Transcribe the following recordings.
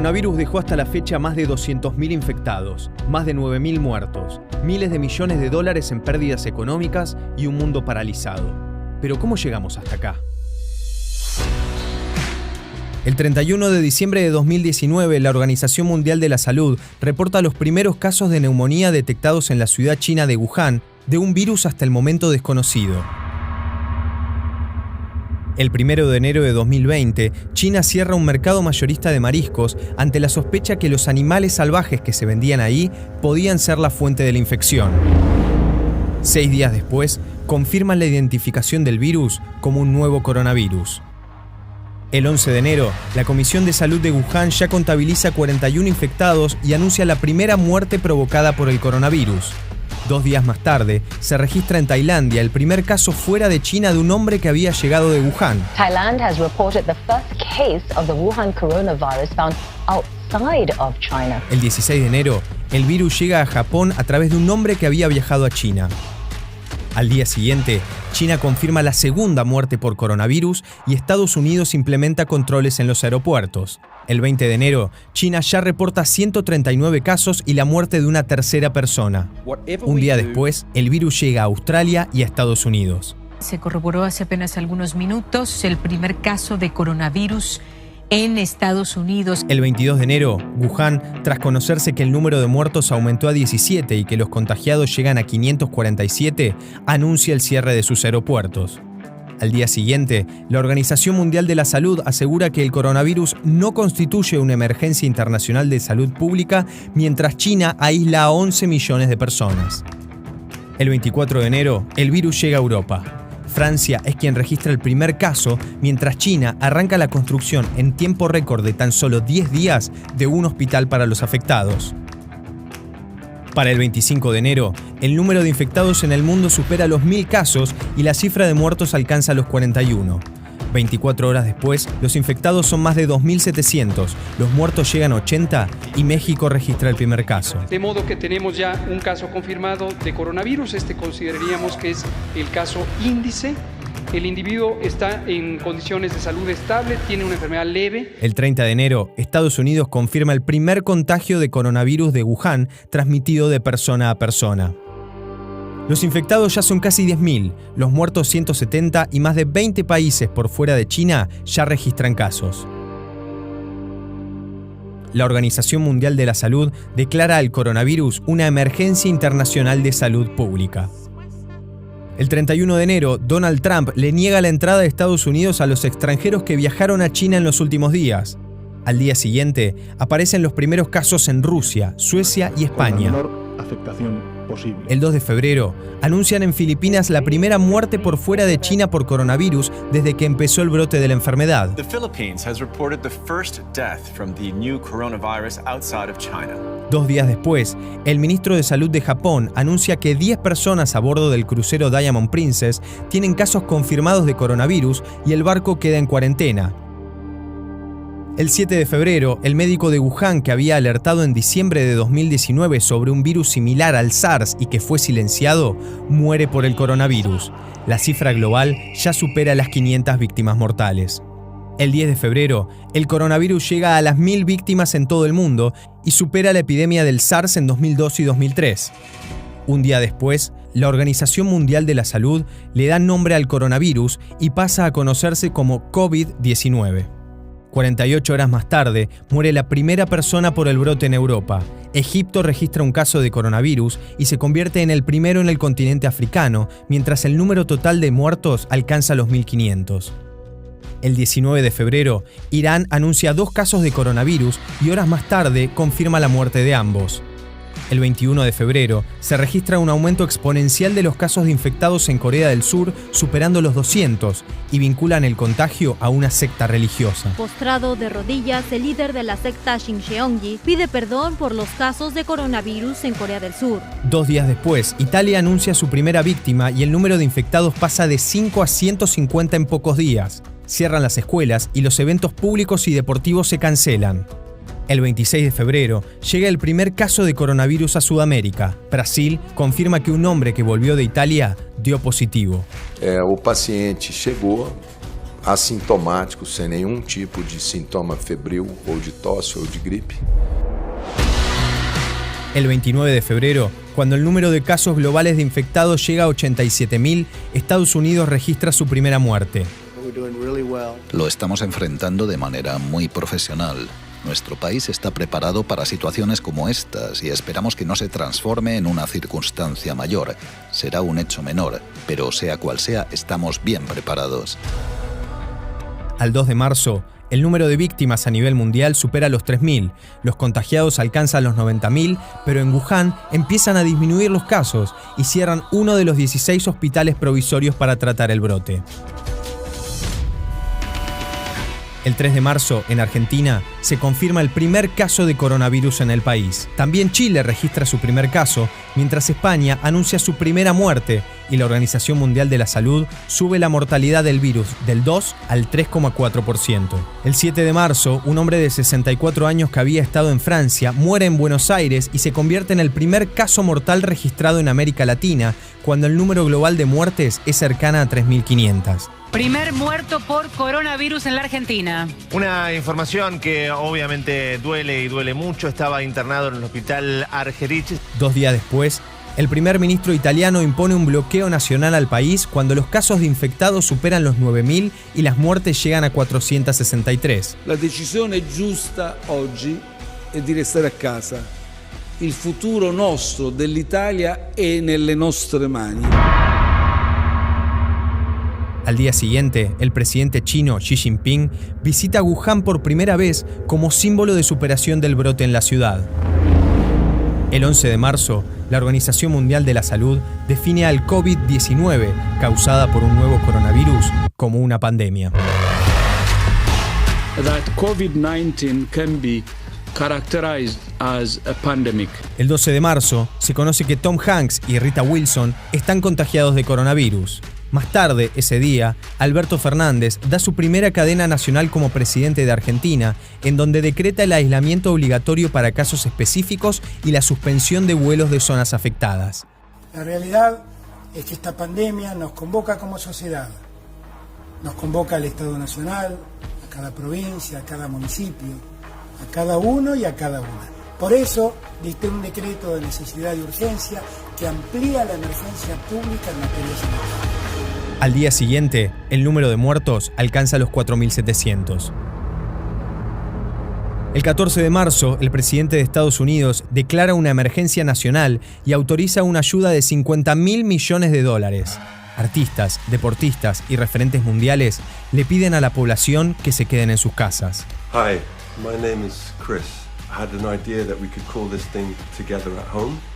coronavirus dejó hasta la fecha más de 200.000 infectados, más de 9.000 muertos, miles de millones de dólares en pérdidas económicas y un mundo paralizado. Pero ¿cómo llegamos hasta acá? El 31 de diciembre de 2019, la Organización Mundial de la Salud reporta los primeros casos de neumonía detectados en la ciudad china de Wuhan, de un virus hasta el momento desconocido. El 1 de enero de 2020, China cierra un mercado mayorista de mariscos ante la sospecha que los animales salvajes que se vendían ahí podían ser la fuente de la infección. 6 días después, confirman la identificación del virus como un nuevo coronavirus. El 11 de enero, la Comisión de Salud de Wuhan ya contabiliza 41 infectados y anuncia la primera muerte provocada por el coronavirus. 2 días más tarde, se registra en Tailandia el primer caso fuera de China de un hombre que había llegado de Wuhan. Thailand has reported the first case of the Wuhan coronavirus found outside of China. El 16 de enero, el virus llega a Japón a través de un hombre que había viajado a China. Al día siguiente, China confirma la segunda muerte por coronavirus y Estados Unidos implementa controles en los aeropuertos. El 20 de enero, China ya reporta 139 casos y la muerte de una tercera persona. Un día después, el virus llega a Australia y a Estados Unidos. Se corroboró hace apenas algunos minutos el primer caso de coronavirus en Estados Unidos. El 22 de enero, Wuhan, tras conocerse que el número de muertos aumentó a 17 y que los contagiados llegan a 547, anuncia el cierre de sus aeropuertos. Al día siguiente, la Organización Mundial de la Salud asegura que el coronavirus no constituye una emergencia internacional de salud pública, mientras China aísla a 11 millones de personas. El 24 de enero, el virus llega a Europa. Francia es quien registra el primer caso, mientras China arranca la construcción en tiempo récord de tan solo 10 días de un hospital para los afectados. Para el 25 de enero, el número de infectados en el mundo supera los 1.000 casos y la cifra de muertos alcanza los 41. 24 horas después, los infectados son más de 2.700, los muertos llegan a 80 y México registra el primer caso. De modo que tenemos ya un caso confirmado de coronavirus. Consideraríamos que es el caso índice. El individuo está en condiciones de salud estable, tiene una enfermedad leve. El 30 de enero, Estados Unidos confirma el primer contagio de coronavirus de Wuhan, transmitido de persona a persona. Los infectados ya son casi 10.000, los muertos 170 y más de 20 países por fuera de China ya registran casos. La Organización Mundial de la Salud declara al coronavirus una emergencia internacional de salud pública. El 31 de enero, Donald Trump le niega la entrada de Estados Unidos a los extranjeros que viajaron a China en los últimos días. Al día siguiente, aparecen los primeros casos en Rusia, Suecia y España. Con la menor afectación posible. El 2 de febrero, anuncian en Filipinas la primera muerte por fuera de China por coronavirus desde que empezó el brote de la enfermedad. The Philippines has reported the first death from the new coronavirus outside of China. 2 días después, el ministro de Salud de Japón anuncia que 10 personas a bordo del crucero Diamond Princess tienen casos confirmados de coronavirus y el barco queda en cuarentena. El 7 de febrero, el médico de Wuhan que había alertado en diciembre de 2019 sobre un virus similar al SARS y que fue silenciado, muere por el coronavirus. La cifra global ya supera las 500 víctimas mortales. El 10 de febrero, el coronavirus llega a las 1.000 víctimas en todo el mundo y supera la epidemia del SARS en 2002 y 2003. Un día después, la Organización Mundial de la Salud le da nombre al coronavirus y pasa a conocerse como COVID-19. 48 horas más tarde, muere la primera persona por el brote en Europa. Egipto registra un caso de coronavirus y se convierte en el primero en el continente africano, mientras el número total de muertos alcanza los 1.500. El 19 de febrero, Irán anuncia 2 casos de coronavirus y horas más tarde confirma la muerte de ambos. El 21 de febrero, se registra un aumento exponencial de los casos de infectados en Corea del Sur, superando los 200, y vinculan el contagio a una secta religiosa. Postrado de rodillas, el líder de la secta Shincheonji pide perdón por los casos de coronavirus en Corea del Sur. 2 días después, Italia anuncia su primera víctima y el número de infectados pasa de 5 a 150 en pocos días. Cierran las escuelas y los eventos públicos y deportivos se cancelan. El 26 de febrero llega el primer caso de coronavirus a Sudamérica. Brasil confirma que un hombre que volvió de Italia dio positivo. O paciente chegou assintomáticos, sem nenhum tipo de sintoma febril ou de tosse ou de gripe. El 29 de febrero, cuando el número de casos globales de infectados llega a 87.000, Estados Unidos registra su primera muerte. Lo estamos enfrentando de manera muy profesional. Nuestro país está preparado para situaciones como estas y esperamos que no se transforme en una circunstancia mayor. Será un hecho menor, pero sea cual sea, estamos bien preparados. Al 2 de marzo, el número de víctimas a nivel mundial supera los 3.000, los contagiados alcanzan los 90.000, pero en Wuhan empiezan a disminuir los casos y cierran uno de los 16 hospitales provisorios para tratar el brote. El 3 de marzo, en Argentina, se confirma el primer caso de coronavirus en el país. También Chile registra su primer caso, mientras España anuncia su primera muerte y la Organización Mundial de la Salud sube la mortalidad del virus del 2 al 3,4%. El 7 de marzo, un hombre de 64 años que había estado en Francia muere en Buenos Aires y se convierte en el primer caso mortal registrado en América Latina, cuando el número global de muertes es cercana a 3.500. Primer muerto por coronavirus en la Argentina. Una información que obviamente duele y duele mucho. Estaba internado en el hospital Argerich. 2 días después, el primer ministro italiano impone un bloqueo nacional al país cuando los casos de infectados superan los 9.000 y las muertes llegan a 463. La decisione giusta oggi è di restare a casa. Il futuro nostro dell'Italia è nelle nostre mani. Al día siguiente, el presidente chino Xi Jinping visita Wuhan por primera vez como símbolo de superación del brote en la ciudad. El 11 de marzo, la Organización Mundial de la Salud define al COVID-19, causada por un nuevo coronavirus, como una pandemia. That COVID-19 can be characterized as a pandemic. El 12 de marzo, se conoce que Tom Hanks y Rita Wilson están contagiados de coronavirus. Más tarde, ese día, Alberto Fernández da su primera cadena nacional como presidente de Argentina, en donde decreta el aislamiento obligatorio para casos específicos y la suspensión de vuelos de zonas afectadas. La realidad es que esta pandemia nos convoca como sociedad, nos convoca al Estado Nacional, a cada provincia, a cada municipio, a cada uno y a cada una. Por eso, dicté un decreto de necesidad y urgencia que amplía la emergencia pública en materia sanitaria. Al día siguiente, el número de muertos alcanza los 4.700. El 14 de marzo, el presidente de Estados Unidos declara una emergencia nacional y autoriza una ayuda de $50.000 millones. Artistas, deportistas y referentes mundiales le piden a la población que se queden en sus casas. Hi, my name is Chris.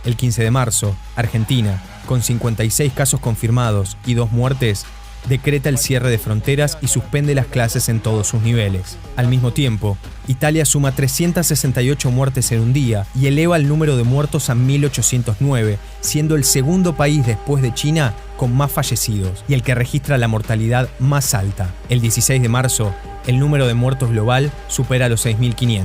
El 15 de marzo, Argentina, con 56 casos confirmados y 2 muertes, decreta el cierre de fronteras y suspende las clases en todos sus niveles. Al mismo tiempo, Italia suma 368 muertes en un día y eleva el número de muertos a 1.809, siendo el segundo país después de China con más fallecidos y el que registra la mortalidad más alta. El 16 de marzo, el número de muertos global supera los 6.500.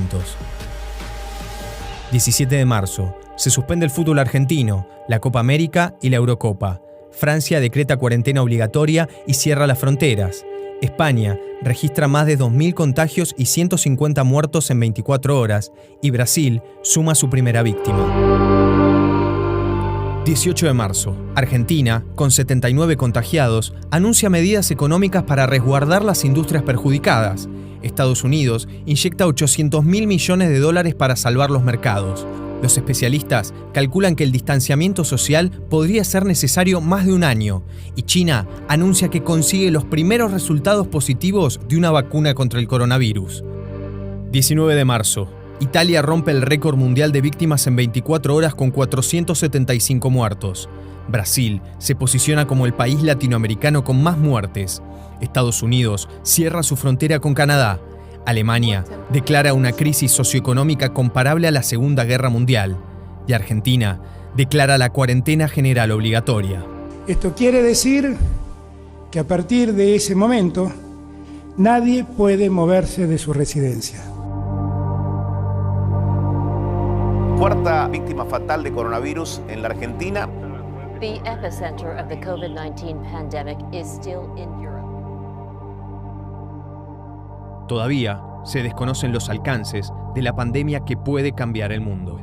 17 de marzo, se suspende el fútbol argentino, la Copa América y la Eurocopa. Francia decreta cuarentena obligatoria y cierra las fronteras. España registra más de 2.000 contagios y 150 muertos en 24 horas. Y Brasil suma su primera víctima. 18 de marzo, Argentina, con 79 contagiados, anuncia medidas económicas para resguardar las industrias perjudicadas. Estados Unidos inyecta $800.000 millones para salvar los mercados. Los especialistas calculan que el distanciamiento social podría ser necesario más de un año, y China anuncia que consigue los primeros resultados positivos de una vacuna contra el coronavirus. 19 de marzo. Italia rompe el récord mundial de víctimas en 24 horas con 475 muertos. Brasil se posiciona como el país latinoamericano con más muertes. Estados Unidos cierra su frontera con Canadá. Alemania declara una crisis socioeconómica comparable a la Segunda Guerra Mundial. Y Argentina declara la cuarentena general obligatoria. Esto quiere decir que a partir de ese momento nadie puede moverse de su residencia. Cuarta víctima fatal de coronavirus en la Argentina. The epicenter of the COVID-19 pandemic is still in Europe. Todavía se desconocen los alcances de la pandemia que puede cambiar el mundo.